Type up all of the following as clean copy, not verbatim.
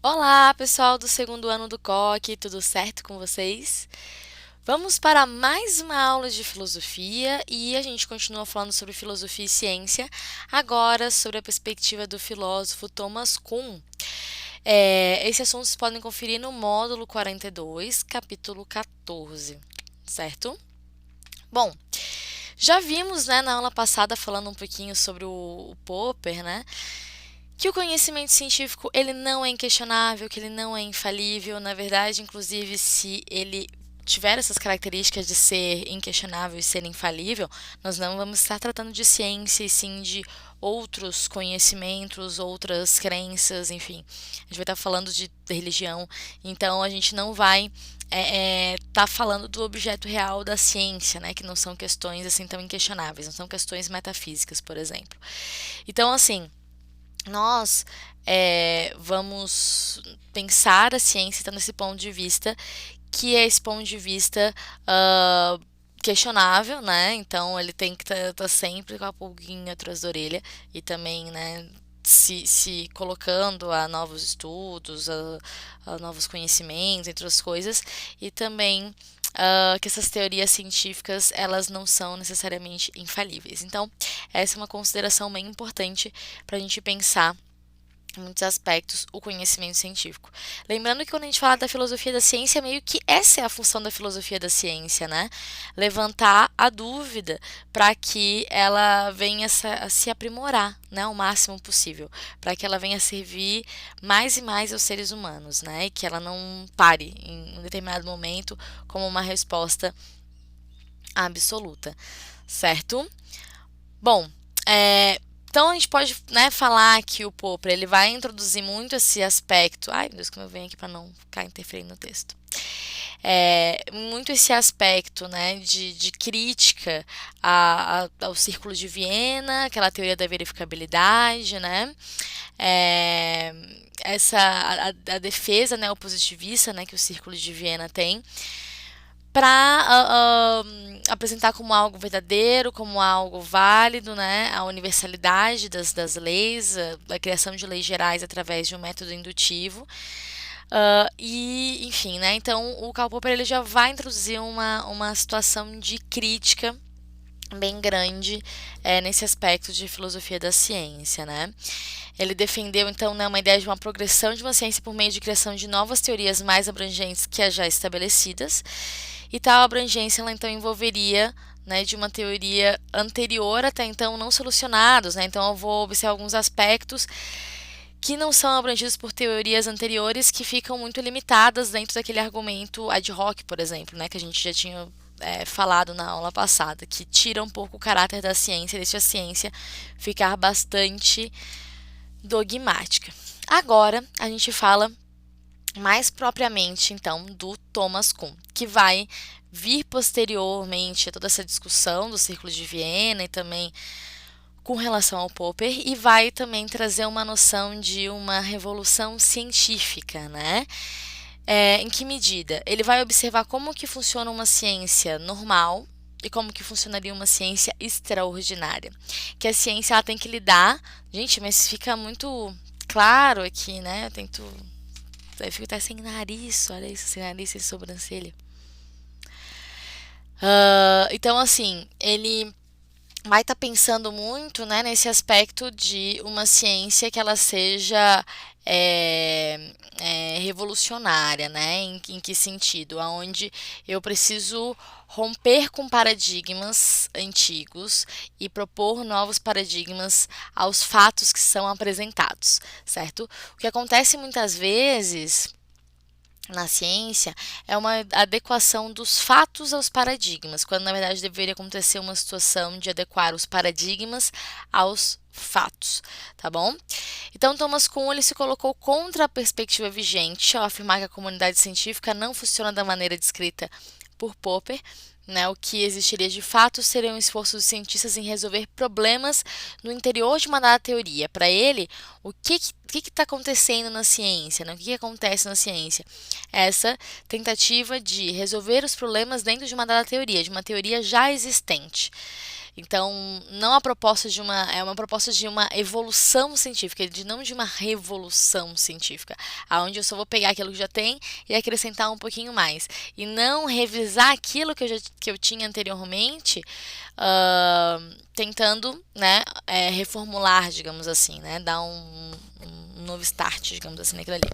Olá, pessoal do segundo ano do COC, tudo certo com vocês? Vamos para mais uma aula de filosofia e a gente continua falando sobre filosofia e ciência, agora sobre a perspectiva do filósofo Thomas Kuhn. Esse assunto vocês podem conferir no módulo 42, capítulo 14, certo? Bom, já vimos, né, na aula passada falando um pouquinho sobre o Popper, né? Que o conhecimento científico ele não é inquestionável, que ele não é infalível. Na verdade, inclusive, se ele tiver essas características de ser inquestionável e ser infalível, nós não vamos estar tratando de ciência e sim de outros conhecimentos, outras crenças, enfim. A gente vai estar falando de religião, então a gente não vai tá falando do objeto real da ciência, né? Que não são questões assim tão inquestionáveis, não são questões metafísicas, por exemplo. Então, assim, nós vamos pensar a ciência então, nesse ponto de vista, que é esse ponto de vista questionável, né? Então ele tem que estar sempre com a pulguinha atrás da orelha e também, né? Se colocando a novos estudos, a novos conhecimentos, entre outras coisas, e também que essas teorias científicas elas não são necessariamente infalíveis. Então, essa é uma consideração bem importante para a gente pensar em muitos aspectos o conhecimento científico. Lembrando que quando a gente fala da filosofia da ciência, meio que essa é a função da filosofia da ciência, né? Levantar a dúvida para que ela venha a se aprimorar, né, o máximo possível, para que ela venha a servir mais e mais aos seres humanos, né? E que ela não pare em um determinado momento como uma resposta absoluta, certo? Bom, então a gente pode, né, falar que o Popper ele vai introduzir muito esse aspecto. Ai, meu Deus, como eu venho aqui para não ficar interferindo no texto. Muito esse aspecto, né, de crítica ao Círculo de Viena, aquela teoria da verificabilidade, né, é, a defesa, né, o positivista, né, que o Círculo de Viena tem, para apresentar como algo verdadeiro, como algo válido, né, a universalidade das leis, a criação de leis gerais através de um método indutivo. Enfim, né, então o Karl Popper ele já vai introduzir uma situação de crítica bem grande nesse aspecto de filosofia da ciência, né? Ele defendeu então, né, uma ideia de uma progressão de uma ciência por meio de criação de novas teorias mais abrangentes que as já estabelecidas, e tal abrangência ela então envolveria, né, de uma teoria anterior até então não solucionados, né? Então eu vou observar alguns aspectos que não são abrangidos por teorias anteriores que ficam muito limitadas dentro daquele argumento ad hoc, por exemplo, né, que a gente já tinha falado na aula passada, que tira um pouco o caráter da ciência, deixa a ciência ficar bastante dogmática. Agora a gente fala mais propriamente, então, do Thomas Kuhn, que vai vir posteriormente a toda essa discussão do Círculo de Viena e também com relação ao Popper, e vai também trazer uma noção de uma revolução científica, né? Em que medida? Ele vai observar como que funciona uma ciência normal e como que funcionaria uma ciência extraordinária. Que a ciência ela tem que lidar. Gente, mas fica muito claro aqui, né? Eu tento. Eu fico até sem nariz, olha isso, sem nariz, sem sobrancelha. Então, assim, ele vai estar pensando muito, né, nesse aspecto de uma ciência que ela seja revolucionária, né? Em que sentido? Aonde eu preciso romper com paradigmas antigos e propor novos paradigmas aos fatos que são apresentados, certo? O que acontece muitas vezes na ciência é uma adequação dos fatos aos paradigmas, quando na verdade deveria acontecer uma situação de adequar os paradigmas aos fatos, tá bom? Então Thomas Kuhn ele se colocou contra a perspectiva vigente ao afirmar que a comunidade científica não funciona da maneira descrita por Popper, né, o que existiria de fato seria um esforço dos cientistas em resolver problemas no interior de uma dada teoria. Para ele, o que está acontecendo na ciência? Né? O que acontece na ciência? Essa tentativa de resolver os problemas dentro de uma dada teoria, de uma teoria já existente. Então, não a proposta de é uma proposta de uma evolução científica, não de uma revolução científica, aonde eu só vou pegar aquilo que já tem e acrescentar um pouquinho mais, e não revisar aquilo que eu tinha anteriormente, tentando, né, reformular, digamos assim, né, dar um novo start, digamos assim, naquilo ali.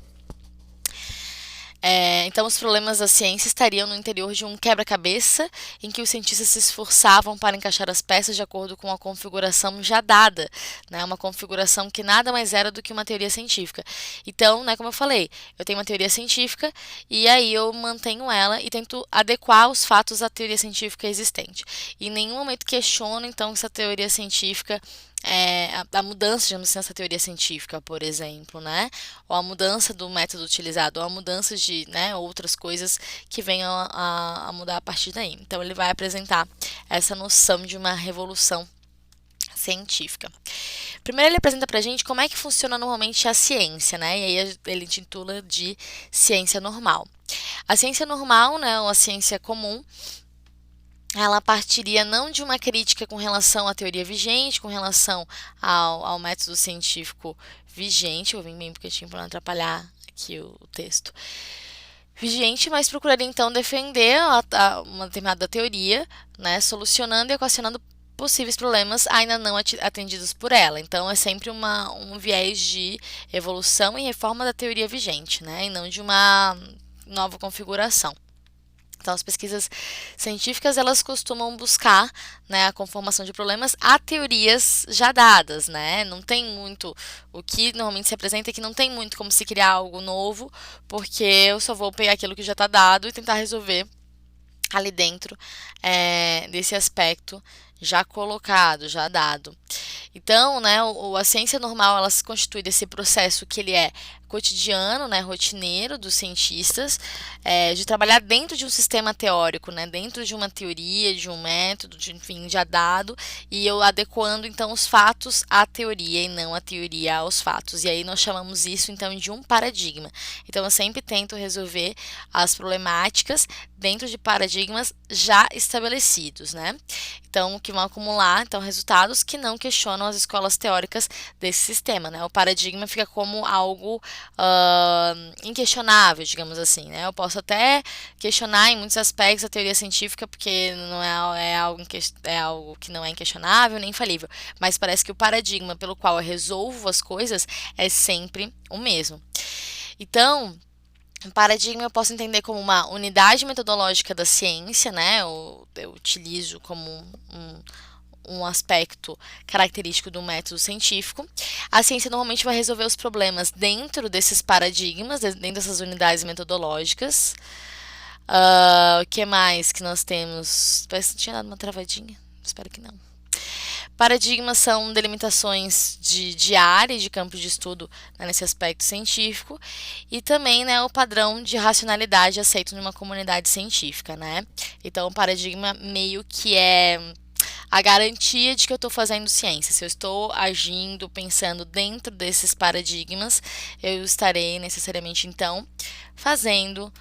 Então, os problemas da ciência estariam no interior de um quebra-cabeça em que os cientistas se esforçavam para encaixar as peças de acordo com a configuração já dada, né? Uma configuração que nada mais era do que uma teoria científica. Então, né, como eu falei, eu tenho uma teoria científica e aí eu mantenho ela e tento adequar os fatos à teoria científica existente. E em nenhum momento questiono, então, essa teoria científica a mudança, digamos assim, nessa teoria científica, por exemplo, né? Ou a mudança do método utilizado, ou a mudança de, né, outras coisas que venham a mudar a partir daí. Então, ele vai apresentar essa noção de uma revolução científica. Primeiro, ele apresenta pra gente como é que funciona normalmente a ciência, né? E aí ele intitula de ciência normal. A ciência normal, né, ou a ciência comum, ela partiria não de uma crítica com relação à teoria vigente, com relação ao método científico vigente, vou vir bem porque tinha para não atrapalhar aqui o texto, vigente, mas procuraria então defender uma determinada teoria, né, solucionando e equacionando possíveis problemas ainda não atendidos por ela. Então, é sempre um viés de evolução e reforma da teoria vigente, né, e não de uma nova configuração. Então, as pesquisas científicas, elas costumam buscar, né, a conformação de problemas a teorias já dadas, né? Não tem muito, o que normalmente se apresenta é que não tem muito como se criar algo novo, porque eu só vou pegar aquilo que já está dado e tentar resolver ali dentro desse aspecto já colocado, já dado. Então, né, a ciência normal, ela se constitui desse processo que ele é cotidiano, né, rotineiro dos cientistas, de trabalhar dentro de um sistema teórico, né, dentro de uma teoria, de um método, enfim, já dado, e eu adequando, então, os fatos à teoria e não a teoria aos fatos. E aí nós chamamos isso, então, de um paradigma. Então, eu sempre tento resolver as problemáticas dentro de paradigmas já estabelecidos, né? Então, que vão acumular, então, resultados que não questionam as escolas teóricas desse sistema, né? O paradigma fica como algo inquestionável, digamos assim, né? Eu posso até questionar em muitos aspectos a teoria científica, porque não é algo que não é inquestionável nem infalível, mas parece que o paradigma pelo qual eu resolvo as coisas é sempre o mesmo. Então, um paradigma eu posso entender como uma unidade metodológica da ciência, né? Eu utilizo como um aspecto característico do método científico. A ciência normalmente vai resolver os problemas dentro desses paradigmas, dentro dessas unidades metodológicas. O que mais que nós temos? Parece que tinha dado uma travadinha. Espero que não. Paradigmas são delimitações de área e de campo de estudo, né, nesse aspecto científico, e também, né, o padrão de racionalidade aceito numa comunidade científica, né? Então, o paradigma meio que é a garantia de que eu estou fazendo ciência. Se eu estou agindo, pensando dentro desses paradigmas, eu estarei necessariamente, então, fazendo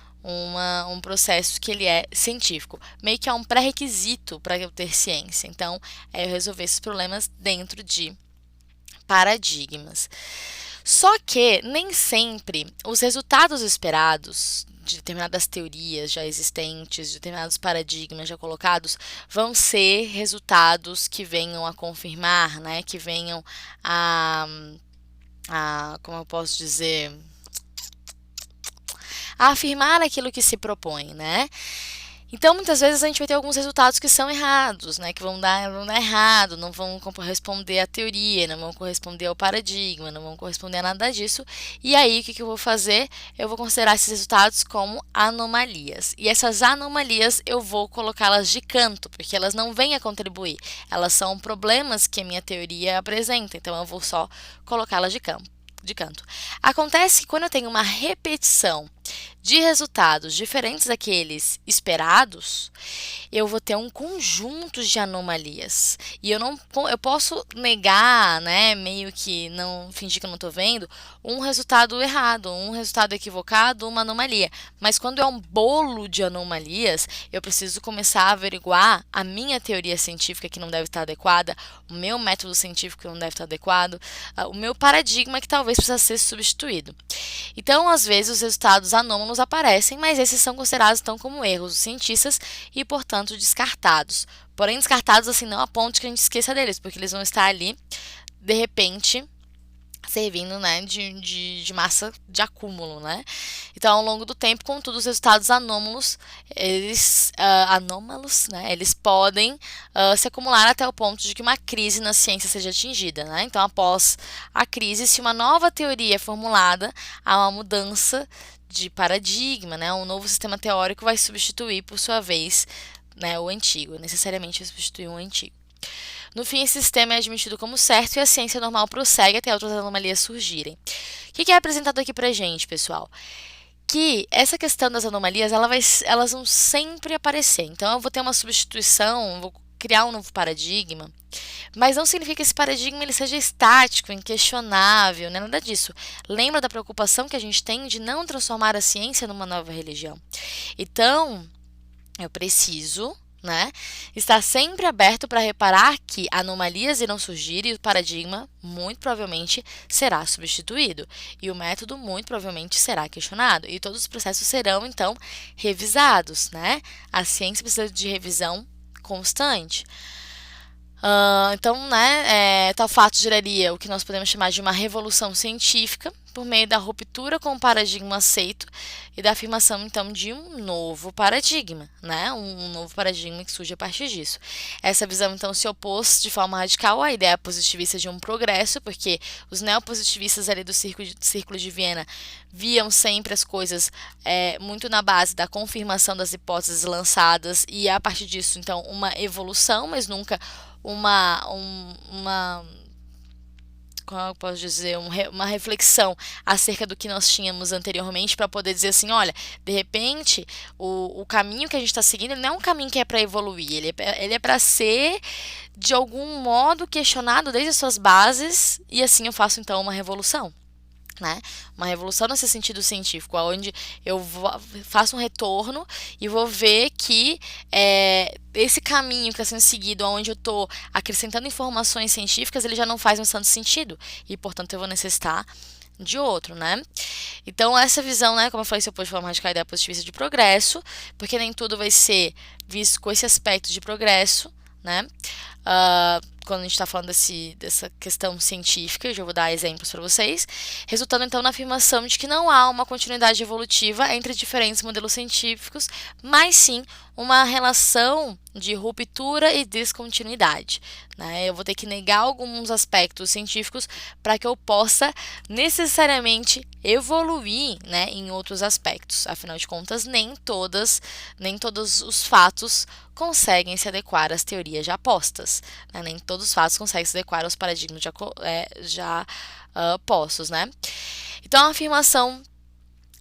um processo que ele é científico. Meio que é um pré-requisito para eu ter ciência. Então, é eu resolver esses problemas dentro de paradigmas. Só que nem sempre os resultados esperados de determinadas teorias já existentes, de determinados paradigmas já colocados, vão ser resultados que venham a confirmar, né, que venham como eu posso dizer, a afirmar aquilo que se propõe, né? Então, muitas vezes a gente vai ter alguns resultados que são errados, né? Que vão dar errado, não vão corresponder à teoria, não vão corresponder ao paradigma, não vão corresponder a nada disso. E aí, o que eu vou fazer? Eu vou considerar esses resultados como anomalias. E essas anomalias eu vou colocá-las de canto, porque elas não vêm a contribuir. Elas são problemas que a minha teoria apresenta, então eu vou só colocá-las de canto. Acontece que quando eu tenho uma repetição de resultados diferentes daqueles esperados, eu vou ter um conjunto de anomalias. E eu posso negar, né, meio que não fingir que eu não estou vendo, um resultado errado, um resultado equivocado, uma anomalia. Mas quando é um bolo de anomalias, eu preciso começar a averiguar a minha teoria científica que não deve estar adequada, o meu método científico que não deve estar adequado, o meu paradigma que talvez precisa ser substituído. Então, às vezes, os resultados anômalos aparecem, mas esses são considerados então como erros dos cientistas e, portanto, descartados. Porém, descartados assim não a ponto que a gente esqueça deles, porque eles vão estar ali, de repente, servindo, né, de massa de acúmulo, né? Então, ao longo do tempo, contudo, os resultados anômalos, né, eles podem se acumular até o ponto de que uma crise na ciência seja atingida, né? Então, após a crise, se uma nova teoria é formulada, há uma mudança de paradigma, né? Um novo sistema teórico vai substituir, por sua vez, né, o antigo, necessariamente vai substituir o antigo. No fim, esse sistema é admitido como certo e a ciência normal prossegue até outras anomalias surgirem. O que é apresentado aqui pra gente, pessoal? Que essa questão das anomalias, elas vão sempre aparecer. Então, eu vou ter uma substituição, vou criar um novo paradigma, mas não significa que esse paradigma ele seja estático, inquestionável, não é nada disso. Lembra da preocupação que a gente tem de não transformar a ciência numa nova religião. Então, eu preciso, né, estar sempre aberto para reparar que anomalias irão surgir e o paradigma, muito provavelmente, será substituído. E o método, muito provavelmente, será questionado. E todos os processos serão, então, revisados, né? A ciência precisa de revisão constante. Então, né, tal fato geraria o que nós podemos chamar de uma revolução científica por meio da ruptura com o paradigma aceito e da afirmação, então, de um novo paradigma, né, um novo paradigma que surge a partir disso. Essa visão, então, se opôs de forma radical à ideia positivista de um progresso, porque os neopositivistas ali do Círculo de Viena viam sempre as coisas muito na base da confirmação das hipóteses lançadas e, a partir disso, então, uma evolução, mas nunca como eu posso dizer, uma reflexão acerca do que nós tínhamos anteriormente para poder dizer assim, olha, de repente o caminho que a gente está seguindo ele não é um caminho que é para evoluir, ele é para ser de algum modo questionado desde as suas bases e assim eu faço então uma revolução. Né? Uma revolução nesse sentido científico, onde eu faço um retorno e vou ver que esse caminho que está sendo seguido, onde eu estou acrescentando informações científicas, ele já não faz mais tanto sentido e, portanto, eu vou necessitar de outro, né? Então, essa visão, né, como eu falei, se opôs de forma radical à ideia positivista de progresso, porque nem tudo vai ser visto com esse aspecto de progresso, né? Quando a gente está falando dessa questão científica, eu já vou dar exemplos para vocês, resultando então na afirmação de que não há uma continuidade evolutiva entre diferentes modelos científicos, mas sim uma relação de ruptura e descontinuidade. Né? Eu vou ter que negar alguns aspectos científicos para que eu possa necessariamente evoluir, né, em outros aspectos. Afinal de contas, nem todos os fatos conseguem se adequar às teorias já postas. Né? Nem todos os fatos conseguem se adequar aos paradigmas já postos. Né? Então, a afirmação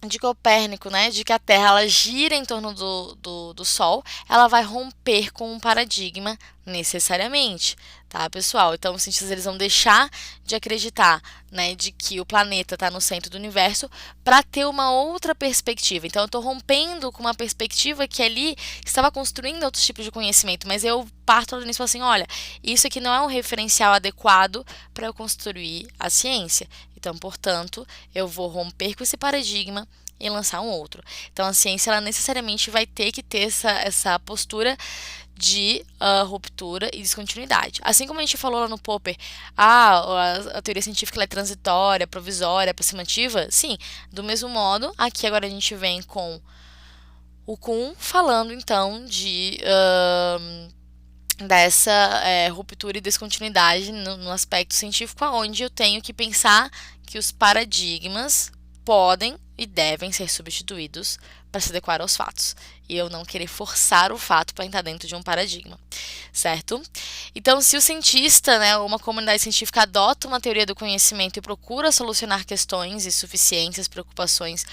de Copérnico, né, de que a Terra ela gira em torno do Sol, ela vai romper com um paradigma necessariamente, tá, pessoal? Então, os cientistas eles vão deixar de acreditar, né, de que o planeta está no centro do universo para ter uma outra perspectiva. Então, eu estou rompendo com uma perspectiva que ali estava construindo outros tipos de conhecimento, mas eu parto nisso assim, olha, isso aqui não é um referencial adequado para eu construir a ciência. Então, portanto, eu vou romper com esse paradigma e lançar um outro. Então, a ciência ela necessariamente vai ter que ter essa postura de ruptura e descontinuidade. Assim como a gente falou lá no Popper, a teoria científica ela é transitória, provisória, aproximativa, sim, do mesmo modo, aqui agora a gente vem com o Kuhn falando então dessa ruptura e descontinuidade no aspecto científico, onde eu tenho que pensar que os paradigmas podem e devem ser substituídos para se adequar aos fatos. e eu não querer forçar o fato para entrar dentro de um paradigma, certo? Então, se o cientista, né, ou uma comunidade científica adota uma teoria do conhecimento e procura solucionar questões, insuficiências, preocupações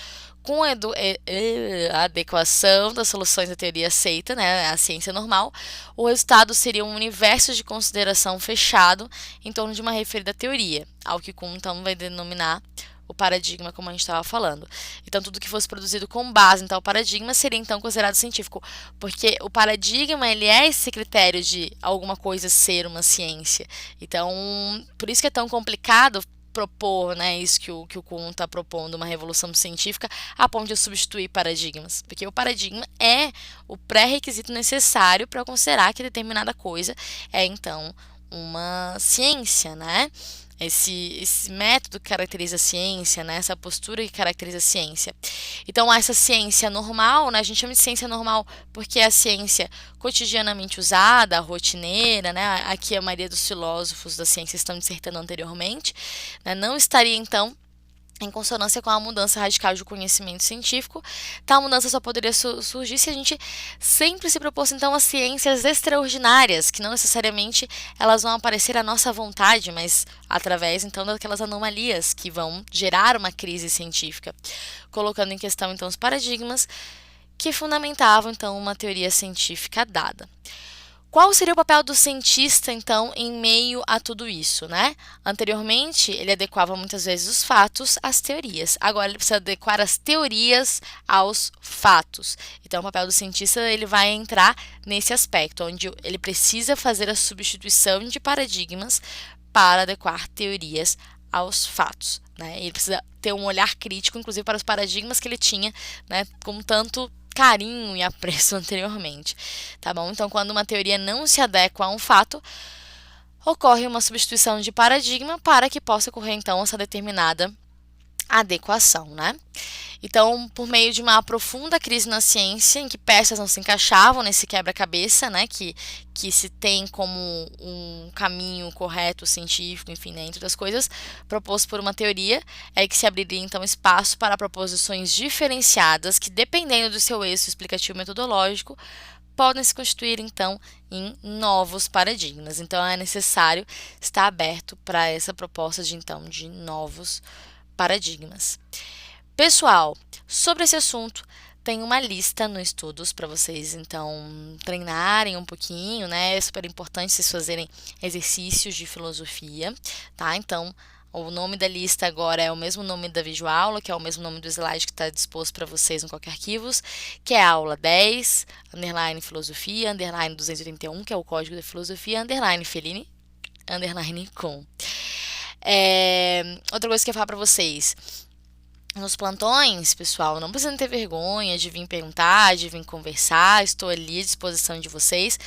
com a adequação das soluções à teoria aceita, né, a ciência normal, o resultado seria um universo de consideração fechado em torno de uma referida teoria, ao que Kuhn então vai denominar o paradigma, como a gente estava falando. Então, tudo que fosse produzido com base em tal paradigma seria então considerado científico, porque o paradigma ele é esse critério de alguma coisa ser uma ciência. Então, por isso que é tão complicado propor, né, isso que o Kuhn está propondo, uma revolução científica, a ponto de substituir paradigmas. Porque o paradigma é o pré-requisito necessário para considerar que determinada coisa é, então, uma ciência, né? Esse método que caracteriza a ciência, né? Essa postura que caracteriza a ciência. Então, essa ciência normal, né? A gente chama de ciência normal porque é a ciência cotidianamente usada, rotineira, né? Aqui a maioria dos filósofos da ciência estão dissertando anteriormente, né? Não estaria, então, em consonância com a mudança radical de conhecimento científico. Tal mudança só poderia surgir se a gente sempre se propôs, então, a ciências extraordinárias, que não necessariamente elas vão aparecer à nossa vontade, mas através, então, daquelas anomalias que vão gerar uma crise científica, colocando em questão, então, os paradigmas que fundamentavam, então, uma teoria científica dada. Qual seria o papel do cientista, então, em meio a tudo isso, né? Anteriormente, ele adequava muitas vezes os fatos às teorias. Agora, ele precisa adequar as teorias aos fatos. Então, o papel do cientista ele vai entrar nesse aspecto, onde ele precisa fazer a substituição de paradigmas para adequar teorias aos fatos, né? Ele precisa ter um olhar crítico, inclusive, para os paradigmas que ele tinha, né, com tanto carinho e apreço anteriormente, tá bom? Então, quando uma teoria não se adequa a um fato, ocorre uma substituição de paradigma para que possa ocorrer, então, essa determinada adequação, né? Então, por meio de uma profunda crise na ciência, em que peças não se encaixavam nesse quebra-cabeça, né, que se tem como um caminho correto, científico, enfim, né, entre outras coisas, proposto por uma teoria, é que se abriria, então, espaço para proposições diferenciadas que, dependendo do seu eixo explicativo metodológico, podem se constituir, então, em novos paradigmas. Então, é necessário estar aberto para essa proposta de, então, de novos paradigmas. Pessoal, sobre esse assunto, tem uma lista no Estudos para vocês, então, treinarem um pouquinho, né? É super importante vocês fazerem exercícios de filosofia, tá? Então, o nome da lista agora é o mesmo nome da videoaula, que é o mesmo nome do slide que está disposto para vocês no qualquer arquivos, que é a aula 10, underline filosofia, underline 281, que é o código da filosofia, underline Fellini, underline com. Outra coisa que eu ia falar para vocês. Nos plantões, pessoal, não precisam ter vergonha de vir perguntar, de vir conversar. Estou ali à disposição de vocês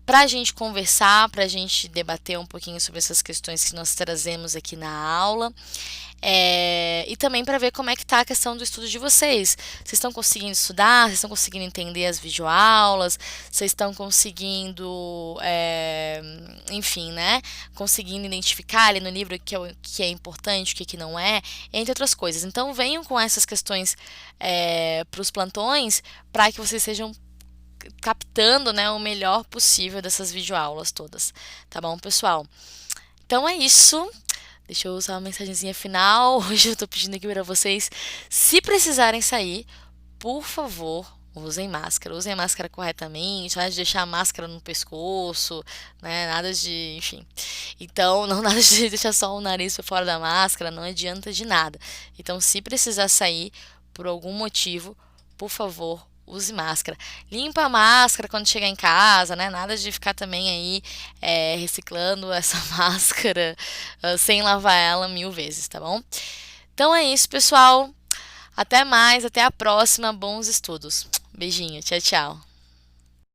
para a gente conversar, para a gente debater um pouquinho sobre essas questões que nós trazemos aqui na aula. E também para ver como é que está a questão do estudo de vocês. Vocês estão conseguindo estudar? Vocês estão conseguindo entender as videoaulas? Vocês estão conseguindo, enfim, né? Conseguindo identificar ali no livro o que é importante, o que não é, entre outras coisas. Então, venham com essas questões para os plantões para que vocês sejam captando, né, o melhor possível dessas videoaulas todas. Tá bom, pessoal? Então é isso. Deixa eu usar uma mensagenzinha final. Hoje eu tô pedindo aqui para vocês, se precisarem sair, por favor, usem máscara. Usem a máscara corretamente, nada de deixar a máscara no pescoço, né? Nada de, enfim. Então, não nada de deixar só o nariz fora da máscara, não adianta de nada. Então, se precisar sair por algum motivo, por favor, use máscara. Limpa a máscara quando chegar em casa, né? Nada de ficar também aí reciclando essa máscara sem lavar ela 1000 vezes, tá bom? Então é isso, pessoal. Até mais, até a próxima. Bons estudos. Beijinho, tchau, tchau.